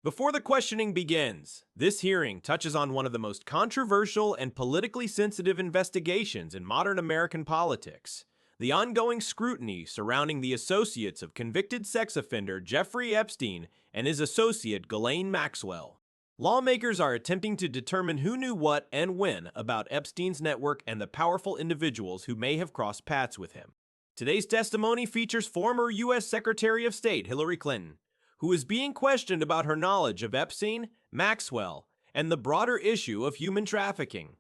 Before the questioning begins, this hearing touches on one of the most controversial and politically sensitive investigations in modern American politics, the ongoing scrutiny surrounding the associates of convicted sex offender Jeffrey Epstein and his associate Ghislaine Maxwell. Lawmakers are attempting to determine who knew what and when about Epstein's network and the powerful individuals who may have crossed paths with him. Today's testimony features former U.S. Secretary of State Hillary Clinton, who is being questioned about her knowledge of Epstein, Maxwell, and the broader issue of human trafficking.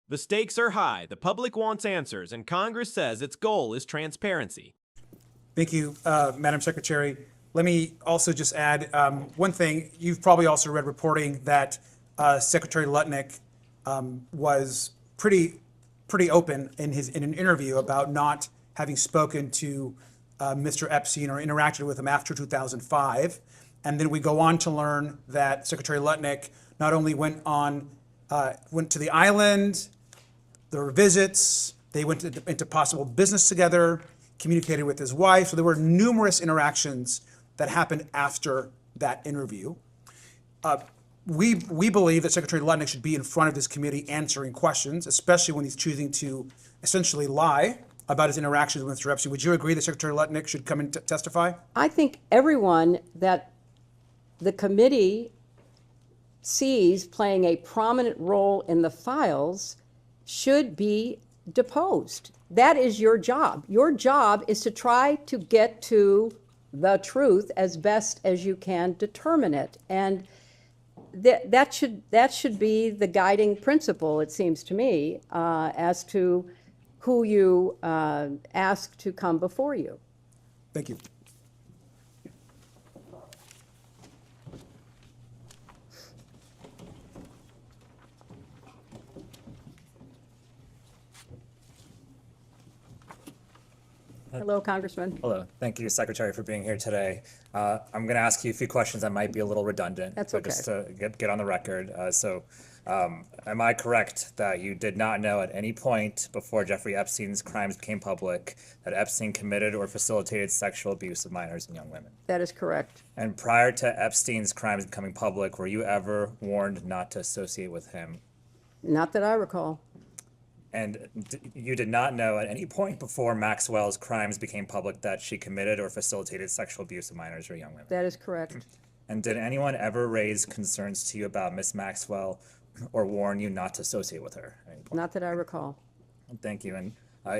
The stakes are high, the public wants answers, and Congress says its goal is transparency. Thank you, Madam Secretary. Let me also just add one thing. You've probably also read reporting that Secretary Lutnick was pretty open in an interview about not having spoken to Mr. Epstein or interacted with him after 2005. And then we go on to learn that Secretary Lutnick not only went to the island, there were visits, they went into possible business together, communicated with his wife. So there were numerous interactions that happened after that interview. We believe that Secretary Lutnick should be in front of this committee answering questions, especially when he's choosing to essentially lie about his interactions with Mr. Epstein. Would you agree that Secretary Lutnick should come and testify? I think everyone that the committee sees playing a prominent role in the files should be deposed. That is your job. Your job is to try to get to the truth as best as you can determine it. And that should be the guiding principle, it seems to me, as to who you ask to come before you. Thank you. Hello, Congressman. Hello. Thank you, Secretary, for being here today. I'm going to ask you a few questions that might be a little redundant. That's but okay. Just to get on the record. Am I correct that you did not know at any point before Jeffrey Epstein's crimes became public that Epstein committed or facilitated sexual abuse of minors and young women? That is correct. And prior to Epstein's crimes becoming public, were you ever warned not to associate with him? Not that I recall. And you did not know at any point before Maxwell's crimes became public that she committed or facilitated sexual abuse of minors or young women? That is correct. And did anyone ever raise concerns to you about Miss Maxwell or warn you not to associate with her at any point? Not that I recall. Thank you. And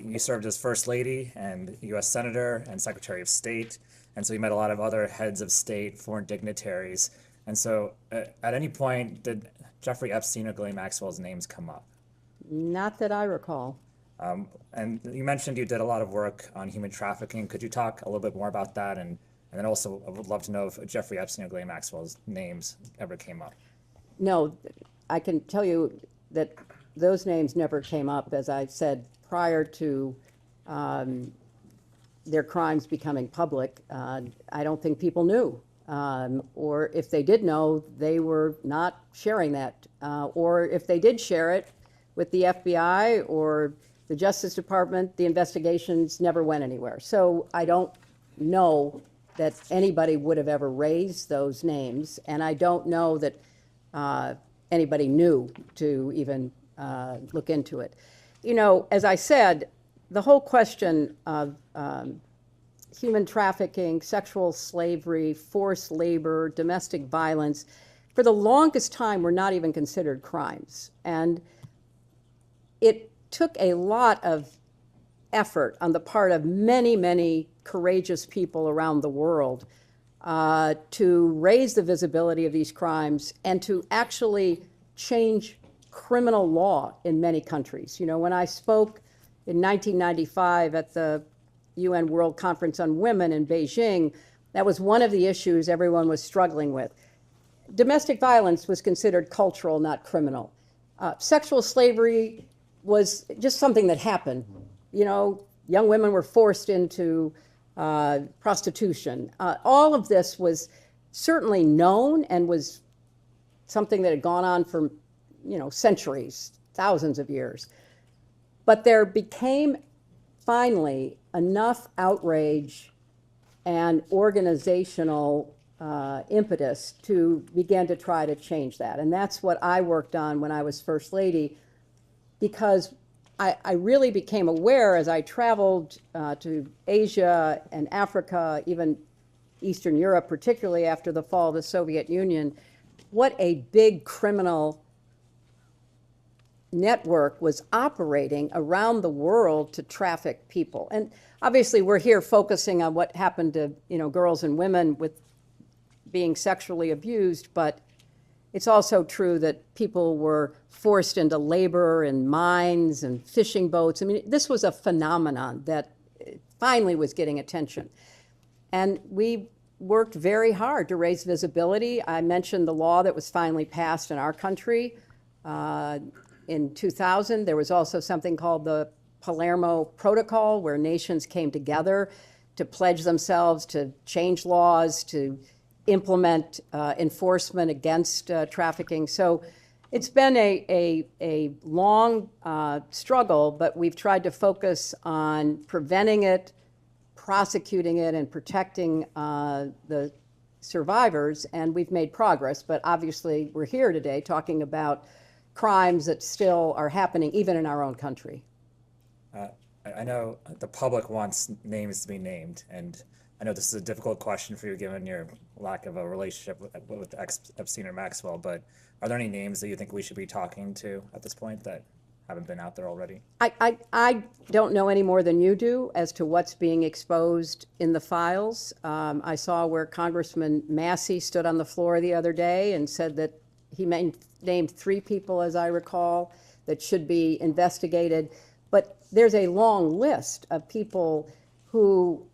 you served as First Lady and U.S. Senator and Secretary of State. And so you met a lot of other heads of state, foreign dignitaries. And so at any point, did Jeffrey Epstein or Ghislaine Maxwell's names come up? Not that I recall. And you mentioned you did a lot of work on human trafficking. Could you talk a little bit more about that? And then also, I would love to know if Jeffrey Epstein or Ghislaine Maxwell's names ever came up. No, I can tell you that those names never came up, as I said, prior to their crimes becoming public. I don't think people knew. Or if they did know, they were not sharing that. Or if they did share it with the FBI or the Justice Department, the investigations never went anywhere. So I don't know that anybody would have ever raised those names, and I don't know that anybody knew to even look into it. You know, as I said, the whole question of human trafficking, sexual slavery, forced labor, domestic violence, for the longest time were not even considered crimes. And it took a lot of effort on the part of many, many courageous people around the world to raise the visibility of these crimes and to actually change criminal law in many countries. You know, when I spoke in 1995 at the UN World Conference on Women in Beijing, that was one of the issues everyone was struggling with. Domestic violence was considered cultural, not criminal. Sexual slavery was just something that happened. You know, young women were forced into prostitution. All of this was certainly known and was something that had gone on for, you know, centuries, thousands of years. But there became finally enough outrage and organizational impetus to begin to try to change that. And that's what I worked on when I was First Lady, because I really became aware as I traveled to Asia and Africa, even Eastern Europe, particularly after the fall of the Soviet Union, what a big criminal network was operating around the world to traffic people. And obviously we're here focusing on what happened to, girls and women with being sexually abused, but it's also true that people were forced into labor in mines and fishing boats. I mean, this was a phenomenon that finally was getting attention. And we worked very hard to raise visibility. I mentioned the law that was finally passed in our country in 2000. There was also something called the Palermo Protocol, where nations came together to pledge themselves to change laws, to implement enforcement against trafficking. So it's been a long struggle, but we've tried to focus on preventing it, prosecuting it, and protecting the survivors, and we've made progress. But obviously, we're here today talking about crimes that still are happening even in our own country. I know the public wants names to be named, and I know this is a difficult question for you given your lack of a relationship with Epstein or Maxwell, but are there any names that you think we should be talking to at this point that haven't been out there already? I don't know any more than you do as to what's being exposed in the files. I saw where Congressman Massey stood on the floor the other day and said that he named 3 people, as I recall, that should be investigated. But there's a long list of people who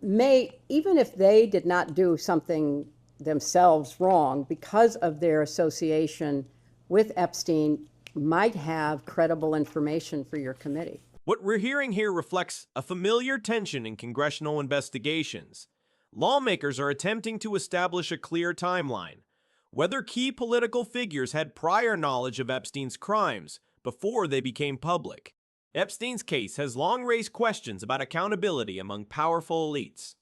may, even if they did not do something themselves wrong, because of their association with Epstein, might have credible information for your committee. What we're hearing here reflects a familiar tension in congressional investigations. Lawmakers are attempting to establish a clear timeline. Whether key political figures had prior knowledge of Epstein's crimes before they became public. Epstein's case has long raised questions about accountability among powerful elites.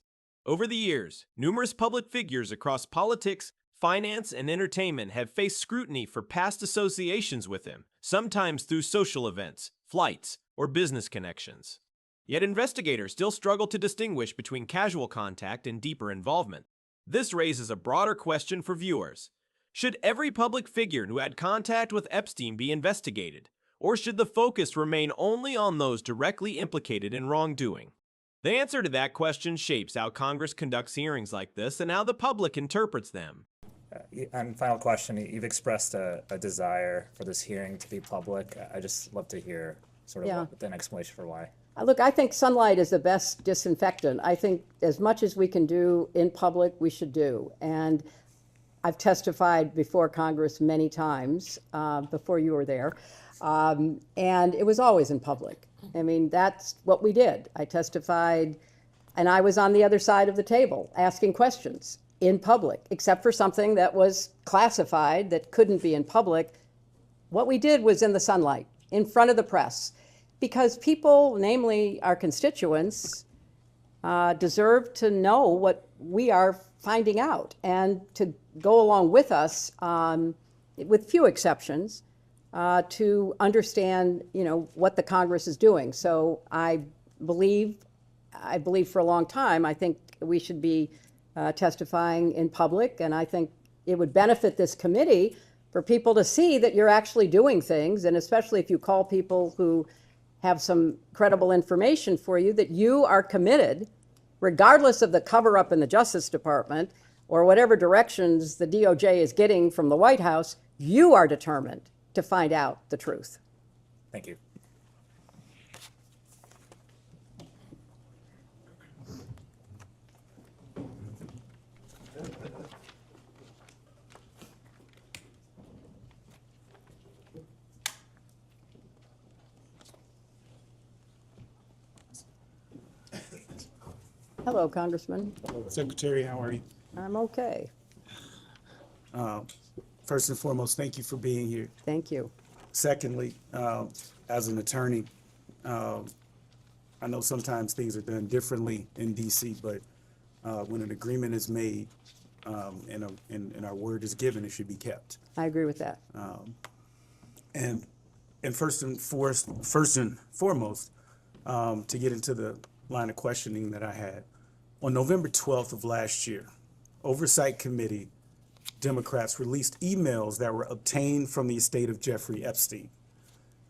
Over the years, numerous public figures across politics, finance, and entertainment have faced scrutiny for past associations with him, sometimes through social events, flights, or business connections. Yet investigators still struggle to distinguish between casual contact and deeper involvement. This raises a broader question for viewers. Should every public figure who had contact with Epstein be investigated? Or should the focus remain only on those directly implicated in wrongdoing? The answer to that question shapes how Congress conducts hearings like this and how the public interprets them. And final question, you've expressed a desire for this hearing to be public. I just love to hear sort of an explanation for why. Look, I think sunlight is the best disinfectant. I think as much as we can do in public, we should do. And I've testified before Congress many times, before you were there. And it was always in public. I mean, that's what we did. I testified, and I was on the other side of the table asking questions in public, except for something that was classified that couldn't be in public. What we did was in the sunlight, in front of the press, because people, namely our constituents, deserve to know what we are finding out and to go along with us, with few exceptions, to understand, what the Congress is doing. So I believe for a long time, I think we should be testifying in public, and I think it would benefit this committee for people to see that you're actually doing things, and especially if you call people who have some credible information for you, that you are committed, regardless of the cover-up in the Justice Department or whatever directions the DOJ is getting from the White House, you are determined to find out the truth. Thank you. Hello, Congressman. Secretary, how are you? I'm okay. First and foremost, thank you for being here. Thank you. Secondly, as an attorney, I know sometimes things are done differently in DC, but when an agreement is made and our word is given, it should be kept. I agree with that. And first and foremost, to get into the line of questioning that I had, on November 12th of last year, Oversight Committee Democrats released emails that were obtained from the estate of Jeffrey Epstein.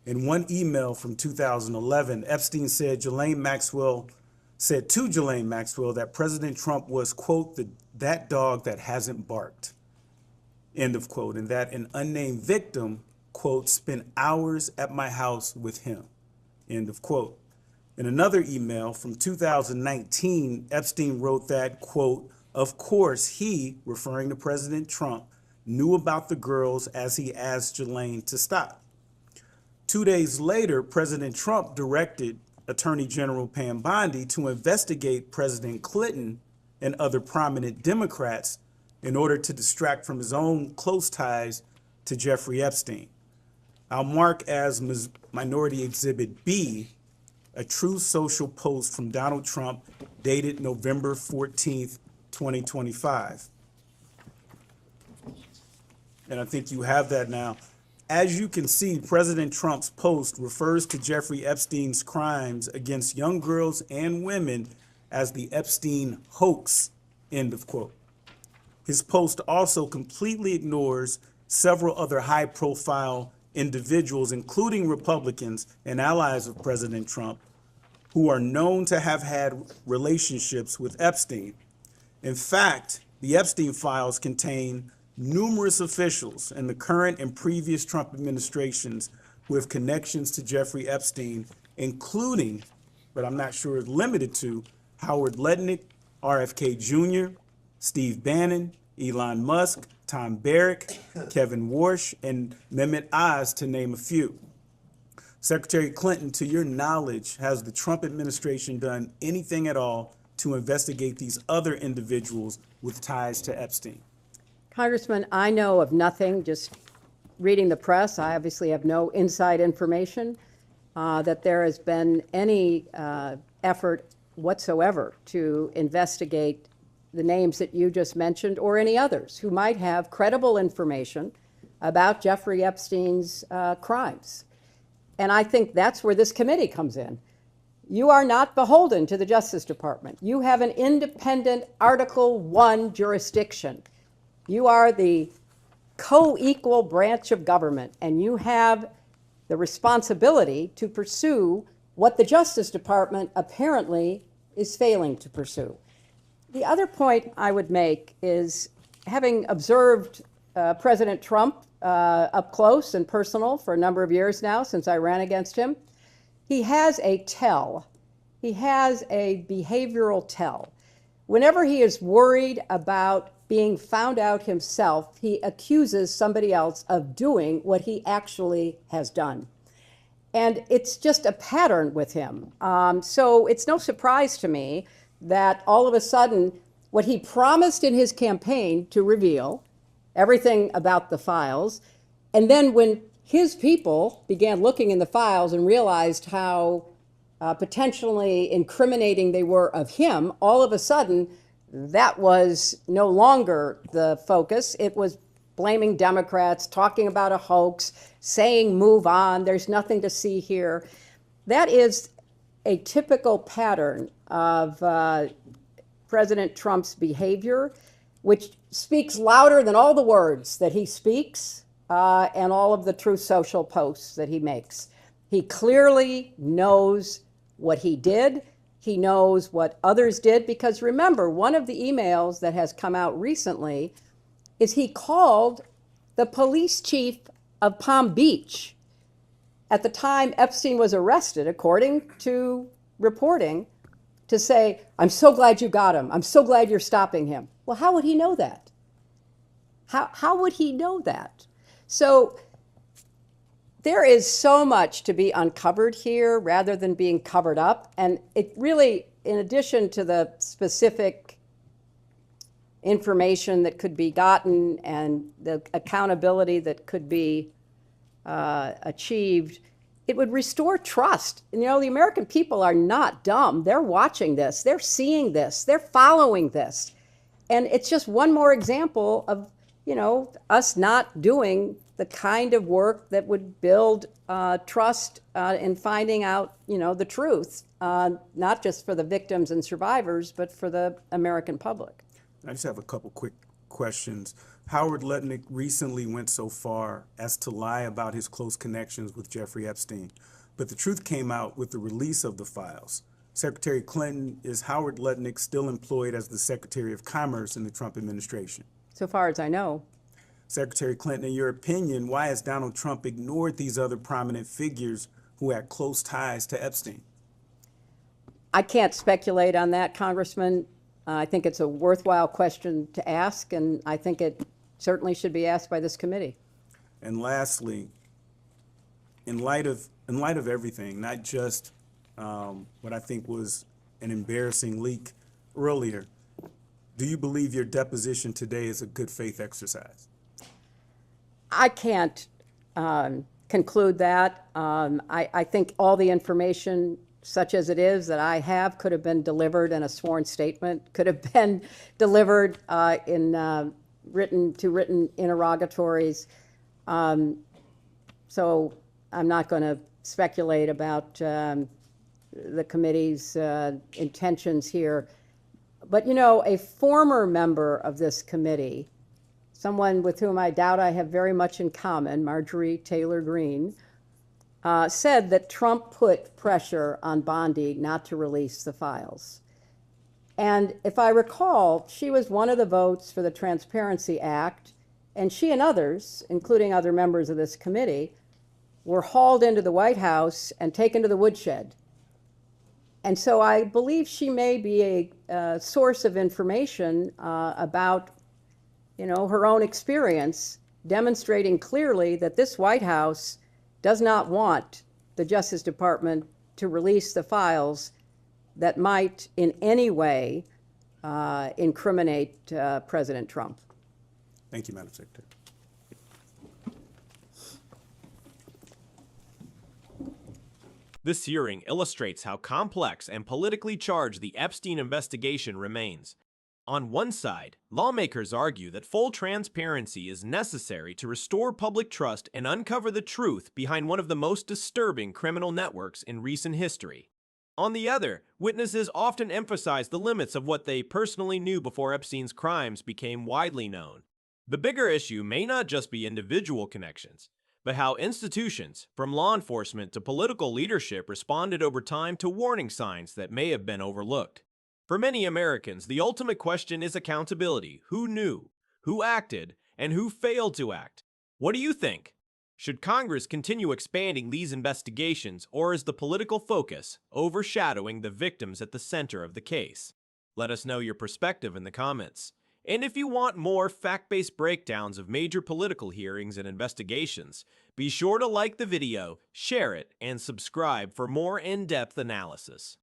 In one email from 2011, Epstein said to Ghislaine Maxwell that President Trump was, quote, that dog that hasn't barked, end of quote, and that an unnamed victim, quote, spent hours at my house with him, end of quote. In another email from 2019, Epstein wrote that, quote, of course he, referring to President Trump, knew about the girls as he asked Ghislaine to stop. 2 days later, President Trump directed Attorney General Pam Bondi to investigate President Clinton and other prominent Democrats in order to distract from his own close ties to Jeffrey Epstein. I'll mark as Minority Exhibit B a True Social post from Donald Trump dated November 14th, 2025. And I think you have that now. As you can see, President Trump's post refers to Jeffrey Epstein's crimes against young girls and women as the Epstein hoax, end of quote. His post also completely ignores several other high-profile individuals, including Republicans and allies of President Trump, who are known to have had relationships with Epstein. In fact, the Epstein files contain numerous officials in the current and previous Trump administrations who have connections to Jeffrey Epstein, including, but I'm not sure limited to, Howard Lutnick, RFK Jr., Steve Bannon, Elon Musk, Tom Barrack, Kevin Warsh, and Mehmet Oz, to name a few. Secretary Clinton, to your knowledge, has the Trump administration done anything at all to investigate these other individuals with ties to Epstein? Congressman, I know of nothing, just reading the press. I obviously have no inside information that there has been any effort whatsoever to investigate the names that you just mentioned or any others who might have credible information about Jeffrey Epstein's crimes. And I think that's where this committee comes in. You are not beholden to the Justice Department. You have an independent Article I jurisdiction. You are the co-equal branch of government, and you have the responsibility to pursue what the Justice Department apparently is failing to pursue. The other point I would make is, having observed President Trump up close and personal for a number of years now since I ran against him, he has a tell. He has a behavioral tell. Whenever he is worried about being found out himself, he accuses somebody else of doing what he actually has done. And it's just a pattern with him. So it's no surprise to me that all of a sudden, what he promised in his campaign to reveal, everything about the files, and then when his people began looking in the files and realized how potentially incriminating they were of him, all of a sudden, that was no longer the focus. It was blaming Democrats, talking about a hoax, saying move on, there's nothing to see here. That is a typical pattern of President Trump's behavior, which speaks louder than all the words that he speaks and all of the Truth Social posts that he makes. He clearly knows what he did. He knows what others did, because remember, one of the emails that has come out recently is he called the police chief of Palm Beach at the time Epstein was arrested, according to reporting, to say, I'm so glad you got him. I'm so glad you're stopping him. Well, how would he know that? How would he know that? So there is so much to be uncovered here rather than being covered up. And it really, in addition to the specific information that could be gotten and the accountability that could be achieved, it would restore trust. And, you know, the American people are not dumb. They're watching this. They're seeing this. They're following this. And it's just one more example of, us not doing the kind of work that would build trust in finding out, the truth, not just for the victims and survivors, but for the American public. I just have a couple quick questions. Howard Lutnick recently went so far as to lie about his close connections with Jeffrey Epstein, but the truth came out with the release of the files. Secretary Clinton, is Howard Lutnick still employed as the Secretary of Commerce in the Trump administration? So far as I know. Secretary Clinton, in your opinion, why has Donald Trump ignored these other prominent figures who had close ties to Epstein? I can't speculate on that, Congressman. I think it's a worthwhile question to ask, and I think it certainly should be asked by this committee. And lastly, in light of everything, not just what I think was an embarrassing leak earlier, do you believe your deposition today is a good faith exercise? I can't conclude that. I think all the information, such as it is, that I have could have been delivered in a sworn statement, could have been delivered in written interrogatories. So I'm not going to speculate about the committee's intentions here. But, a former member of this committee, someone with whom I doubt I have very much in common, Marjorie Taylor Greene, said that Trump put pressure on Bondi not to release the files. And if I recall, she was one of the votes for the Transparency Act, and she and others, including other members of this committee, were hauled into the White House and taken to the woodshed. And so I believe she may be a source of information about, her own experience, demonstrating clearly that this White House does not want the Justice Department to release the files that might in any way incriminate President Trump. Thank you, Madam Secretary. This hearing illustrates how complex and politically charged the Epstein investigation remains. On one side, lawmakers argue that full transparency is necessary to restore public trust and uncover the truth behind one of the most disturbing criminal networks in recent history. On the other, witnesses often emphasize the limits of what they personally knew before Epstein's crimes became widely known. The bigger issue may not just be individual connections, but how institutions, from law enforcement to political leadership, responded over time to warning signs that may have been overlooked. For many Americans, the ultimate question is accountability. Who knew, who acted, and who failed to act? What do you think? Should Congress continue expanding these investigations, or is the political focus overshadowing the victims at the center of the case? Let us know your perspective in the comments. And if you want more fact-based breakdowns of major political hearings and investigations, be sure to like the video, share it, and subscribe for more in-depth analysis.